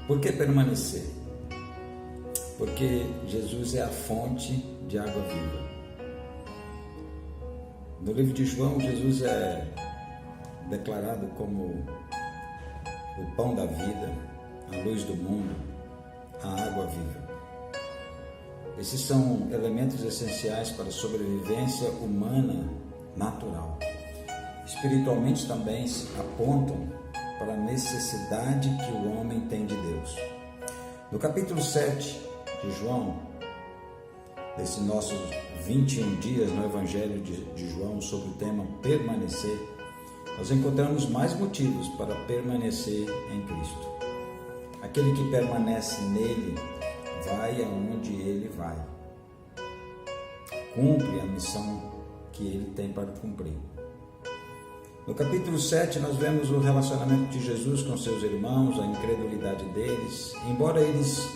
Por que permanecer? Porque Jesus é a fonte de água viva. No livro de João, Jesus é declarado como o pão da vida, a luz do mundo, a água viva. Esses são elementos essenciais para a sobrevivência humana natural. Espiritualmente também apontam para a necessidade que o homem tem de Deus. No capítulo 7 de João, desses nossos 21 dias no Evangelho de João sobre o tema permanecer, nós encontramos mais motivos para permanecer em Cristo. Aquele que permanece nele vai aonde ele vai, cumpre a missão que ele tem para cumprir. No capítulo 7 nós vemos o relacionamento de Jesus com seus irmãos, a incredulidade deles. Embora eles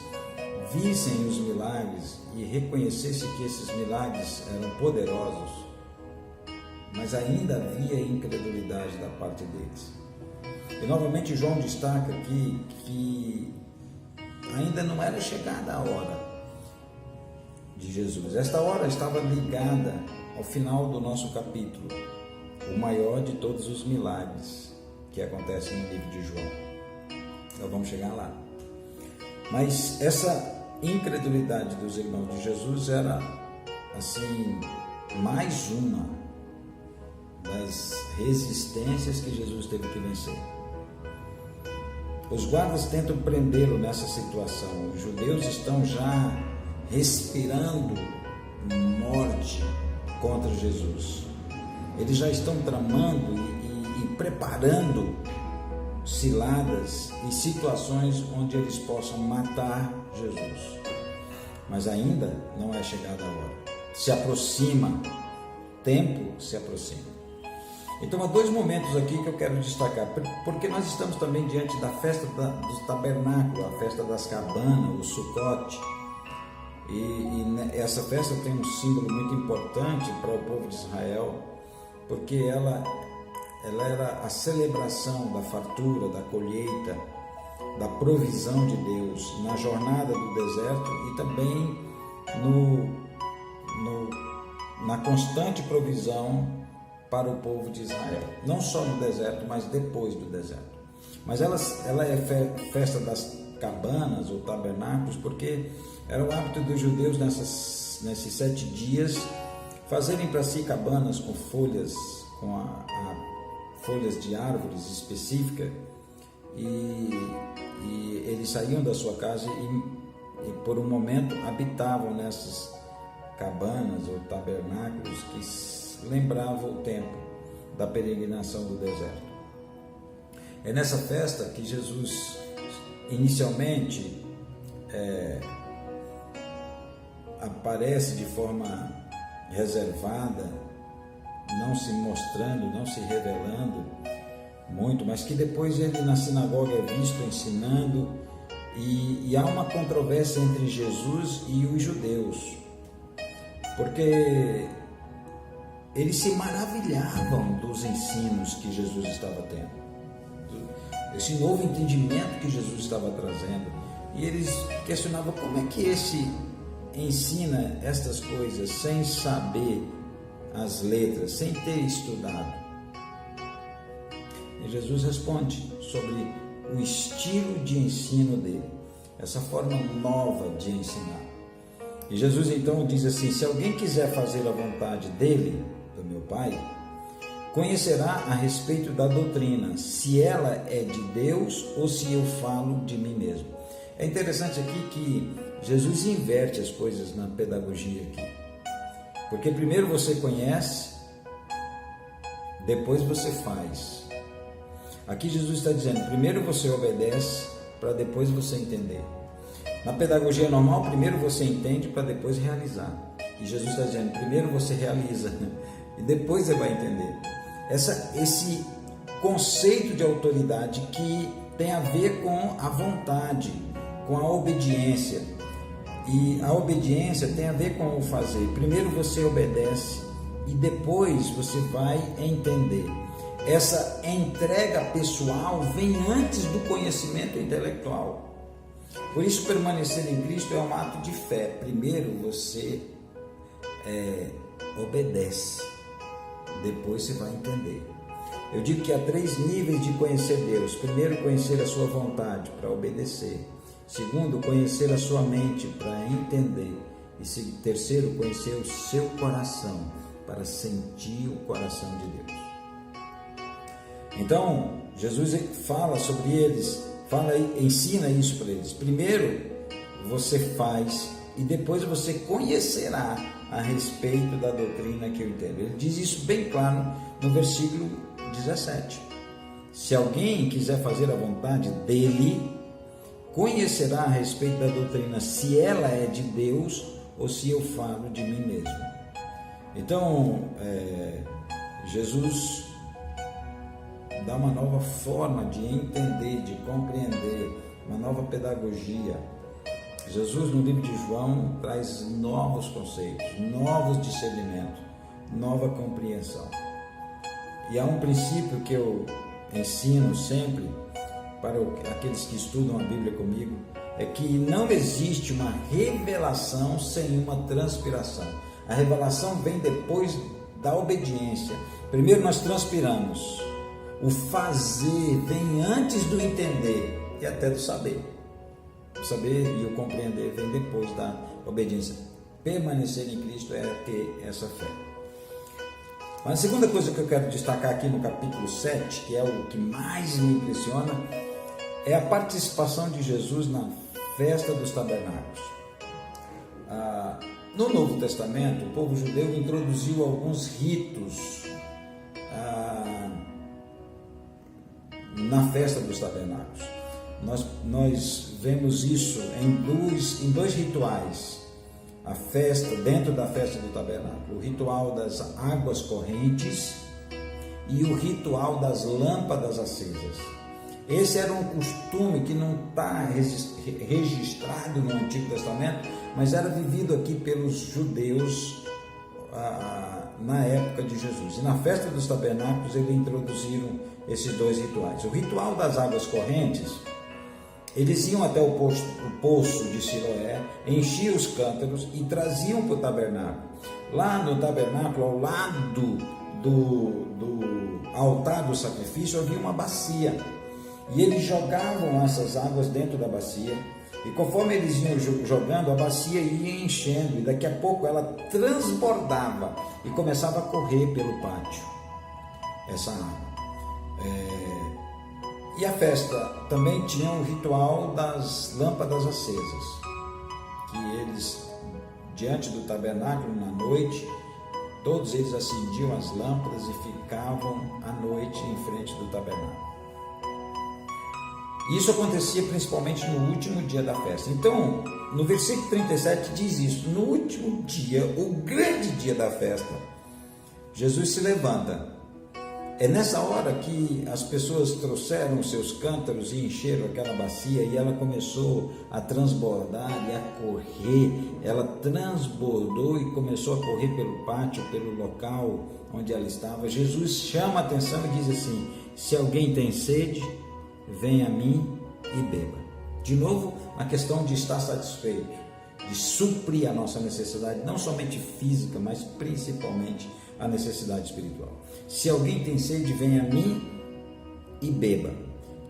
vissem os milagres e reconhecessem que esses milagres eram poderosos, mas ainda havia incredulidade da parte deles. E novamente João destaca aqui que ainda não era chegada a hora de Jesus. Esta hora estava ligada ao final do nosso capítulo, o maior de todos os milagres que acontecem no livro de João. Nós vamos chegar lá. Mas essa incredulidade dos irmãos de Jesus era, assim, mais uma das resistências que Jesus teve que vencer. Os guardas tentam prendê-lo nessa situação. Os judeus estão já respirando morte contra Jesus. Eles já estão tramando e preparando ciladas e situações onde eles possam matar Jesus. Mas ainda não é chegada a hora. Se aproxima, tempo se aproxima. Então há dois momentos aqui que eu quero destacar, porque nós estamos também diante da festa do tabernáculo, a festa das cabanas, o Sucote. E essa festa tem um símbolo muito importante para o povo de Israel, porque ela era a celebração da fartura, da colheita, da provisão de Deus na jornada do deserto e também na constante provisão para o povo de Israel, não só no deserto, mas depois do deserto. Mas ela é festa das cabanas ou tabernáculos, porque era o hábito dos judeus nesses 7 dias fazerem para si cabanas com folhas, folhas de árvores específicas, e eles saíam da sua casa e por um momento habitavam nessas cabanas ou tabernáculos que lembravam o tempo da peregrinação do deserto. É nessa festa que Jesus inicialmente aparece de forma reservada, não se mostrando, não se revelando muito, mas que depois ele na sinagoga é visto ensinando, e há uma controvérsia entre Jesus e os judeus, porque eles se maravilhavam dos ensinos que Jesus estava tendo, esse novo entendimento que Jesus estava trazendo, e eles questionavam como é que esse ensina estas coisas sem saber as letras, sem ter estudado. E Jesus responde sobre o estilo de ensino dele, essa forma nova de ensinar. E Jesus então diz assim: se alguém quiser fazer a vontade dele, do meu Pai, conhecerá a respeito da doutrina, se ela é de Deus ou se eu falo de mim mesmo. É interessante aqui que Jesus inverte as coisas na pedagogia aqui, porque primeiro você conhece, depois você faz. Aqui Jesus está dizendo, primeiro você obedece para depois você entender. Na pedagogia normal, primeiro você entende para depois realizar. E Jesus está dizendo, primeiro você realiza e depois você vai entender. Esse conceito de autoridade que tem a ver com a vontade, com a obediência. E a obediência tem a ver com o fazer. Primeiro você obedece e depois você vai entender. Essa entrega pessoal vem antes do conhecimento intelectual. Por isso, permanecer em Cristo é um ato de fé. Primeiro você obedece, depois você vai entender. Eu digo que há 3 níveis de conhecer Deus. Primeiro, conhecer a sua vontade para obedecer. Segundo, conhecer a sua mente para entender. E terceiro, conhecer o seu coração para sentir o coração de Deus. Então, Jesus fala sobre eles, ensina isso para eles. Primeiro, você faz e depois você conhecerá a respeito da doutrina que eu entendo. Ele diz isso bem claro no versículo 17. Se alguém quiser fazer a vontade dele, conhecerá a respeito da doutrina, se ela é de Deus ou se eu falo de mim mesmo. Então, Jesus dá uma nova forma de entender, de compreender, uma nova pedagogia. Jesus, no livro de João, traz novos conceitos, novos discernimentos, nova compreensão. E há um princípio que eu ensino sempre para aqueles que estudam a Bíblia comigo, é que não existe uma revelação sem uma transpiração. A revelação vem depois da obediência. Primeiro nós transpiramos. O fazer vem antes do entender e até do saber. O saber e o compreender vem depois da obediência. Permanecer em Cristo é ter essa fé. Mas a segunda coisa que eu quero destacar aqui no capítulo 7, que é o que mais me impressiona, é a participação de Jesus na festa dos tabernáculos. No Novo Testamento, o povo judeu introduziu alguns ritos na festa dos tabernáculos. Nós vemos isso em dois rituais. A festa, dentro da festa do tabernáculo, o ritual das águas correntes e o ritual das lâmpadas acesas. Esse era um costume que não está registrado no Antigo Testamento, mas era vivido aqui pelos judeus na época de Jesus. E na festa dos tabernáculos eles introduziram esses 2 rituais. O ritual das águas correntes, eles iam até o poço de Siloé, enchiam os cântaros e traziam para o tabernáculo. Lá no tabernáculo, ao lado do altar do sacrifício, havia uma bacia. E eles jogavam essas águas dentro da bacia. E conforme eles iam jogando, a bacia ia enchendo. E daqui a pouco ela transbordava e começava a correr pelo pátio, essa água. E a festa também tinha o ritual das lâmpadas acesas, que eles, diante do tabernáculo na noite, todos eles acendiam as lâmpadas e ficavam à noite em frente do tabernáculo. Isso acontecia principalmente no último dia da festa. Então, no versículo 37 diz isso: no último dia, o grande dia da festa, Jesus se levanta. É nessa hora que as pessoas trouxeram os seus cântaros e encheram aquela bacia e ela começou a transbordar e a correr. Ela transbordou e começou a correr pelo pátio, pelo local onde ela estava. Jesus chama a atenção e diz assim: se alguém tem sede, venha a mim e beba. De novo, a questão de estar satisfeito, de suprir a nossa necessidade, não somente física, mas principalmente a necessidade espiritual. Se alguém tem sede, venha a mim e beba.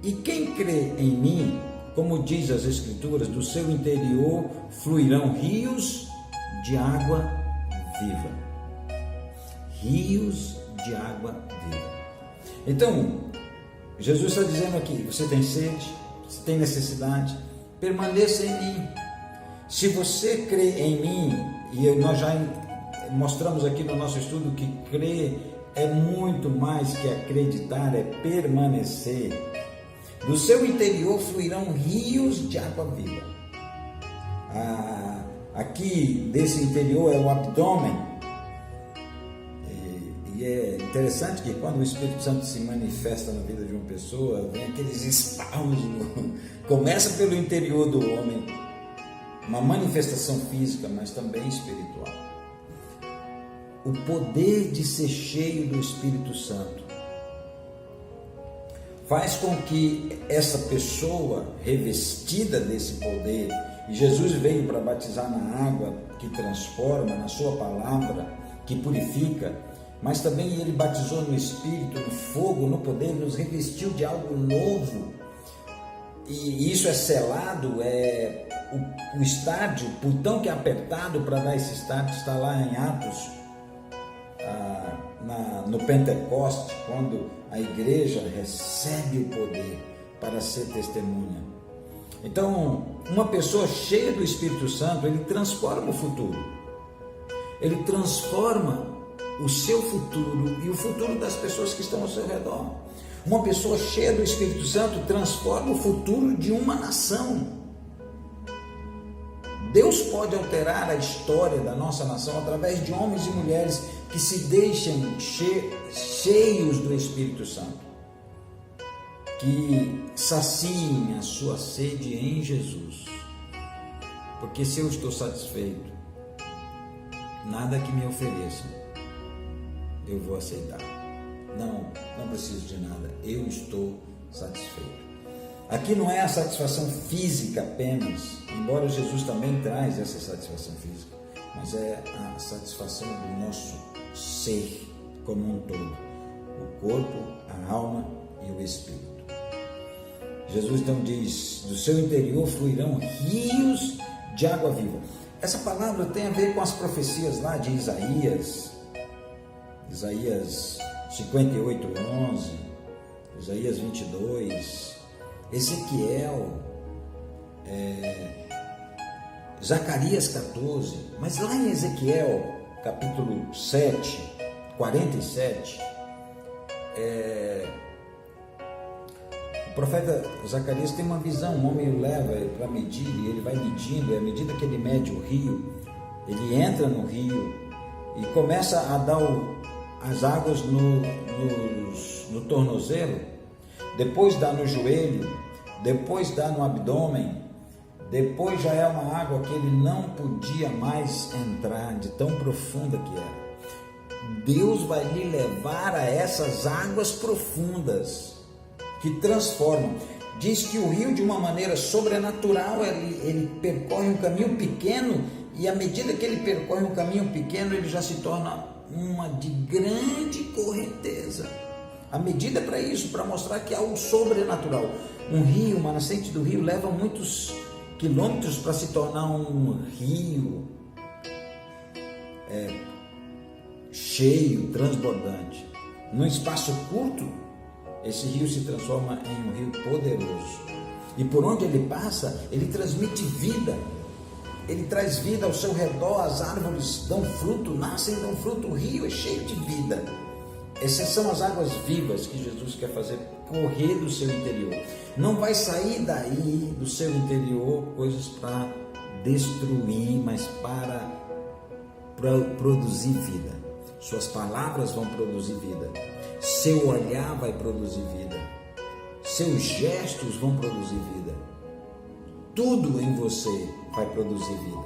E quem crê em mim, como diz as Escrituras, do seu interior fluirão rios de água viva. Rios de água viva. Então, Jesus está dizendo aqui: você tem sede, você tem necessidade, permaneça em mim. Se você crê em mim, e nós já mostramos aqui no nosso estudo que crer é muito mais que acreditar, é permanecer. Do seu interior fluirão rios de água viva. Aqui desse interior é o abdômen. E é interessante que quando o Espírito Santo se manifesta na vida de uma pessoa, vem aqueles espasmos. Começa pelo interior do homem, uma manifestação física, mas também espiritual. O poder de ser cheio do Espírito Santo faz com que essa pessoa revestida desse poder, e Jesus veio para batizar na água que transforma, na sua palavra que purifica, mas também ele batizou no Espírito, no fogo, no poder, nos revestiu de algo novo. E isso é selado, o estádio, o botão que é apertado para dar esse estádio está lá em Atos, no Pentecoste, quando a igreja recebe o poder para ser testemunha. Então, uma pessoa cheia do Espírito Santo, ele transforma o futuro, ele transforma o seu futuro e o futuro das pessoas que estão ao seu redor. Uma pessoa cheia do Espírito Santo transforma o futuro de uma nação. Deus pode alterar a história da nossa nação através de homens e mulheres que se deixem cheios do Espírito Santo, que saciem a sua sede em Jesus. Porque se eu estou satisfeito, nada que me ofereçam eu vou aceitar. Não preciso de nada, eu estou satisfeito. Aqui não é a satisfação física apenas, embora Jesus também traz essa satisfação física, mas é a satisfação do nosso ser como um todo, o corpo, a alma e o espírito. Jesus então diz: do seu interior fluirão rios de água viva. Essa palavra tem a ver com as profecias lá de Isaías 58:11, Isaías 22, Ezequiel, Zacarias 14, mas lá em Ezequiel capítulo 7, 47, o profeta Zacarias tem uma visão. Um homem o leva para medir, e ele vai medindo, e à medida que ele mede o rio, ele entra no rio e começa a dar as águas no tornozelo, depois dá no joelho, depois dá no abdômen, depois já é uma água que ele não podia mais entrar, de tão profunda que era. Deus vai lhe levar a essas águas profundas que transformam. Diz que o rio, de uma maneira sobrenatural, ele percorre um caminho pequeno, e à medida que ele percorre um caminho pequeno, ele já se torna uma de grande correnteza. A medida para isso, para mostrar que há algo sobrenatural. Um rio, uma nascente do rio, leva muitos quilômetros para se tornar um rio cheio, transbordante. Num espaço curto, esse rio se transforma em um rio poderoso. E por onde ele passa, ele transmite vida. Ele traz vida ao seu redor, as árvores dão fruto, nascem e dão fruto, o rio é cheio de vida. Essas são as águas vivas que Jesus quer fazer correr do seu interior. Não vai sair daí, do seu interior, coisas para destruir, mas para produzir vida. Suas palavras vão produzir vida. Seu olhar vai produzir vida. Seus gestos vão produzir vida. Tudo em você vai produzir vida,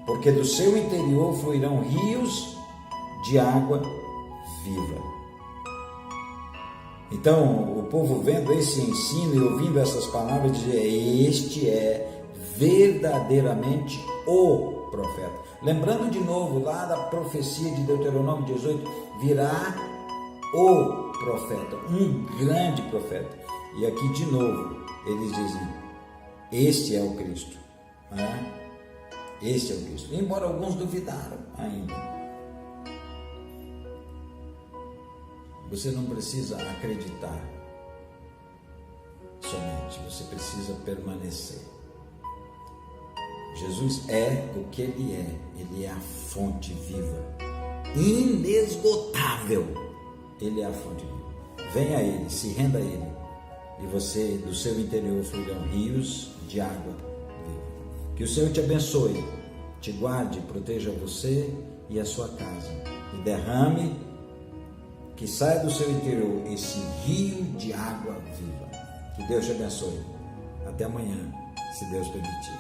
porque do seu interior fluirão rios de água viva. Então, o povo vendo esse ensino e ouvindo essas palavras, dizia: este é verdadeiramente o profeta. Lembrando de novo lá da profecia de Deuteronômio 18, virá o profeta, um grande profeta. E aqui de novo eles dizem: este é o Cristo, né? Este é o Cristo. Embora alguns duvidaram ainda. Você não precisa acreditar somente, você precisa permanecer. Jesus é o que Ele é a fonte viva, inesgotável. Ele é a fonte viva. Venha a Ele, se renda a Ele, e você, do seu interior fluirão rios de água viva. Que o Senhor te abençoe, te guarde, proteja você e a sua casa, e derrame, que saia do seu interior esse rio de água viva. Que Deus te abençoe. Até amanhã, se Deus permitir.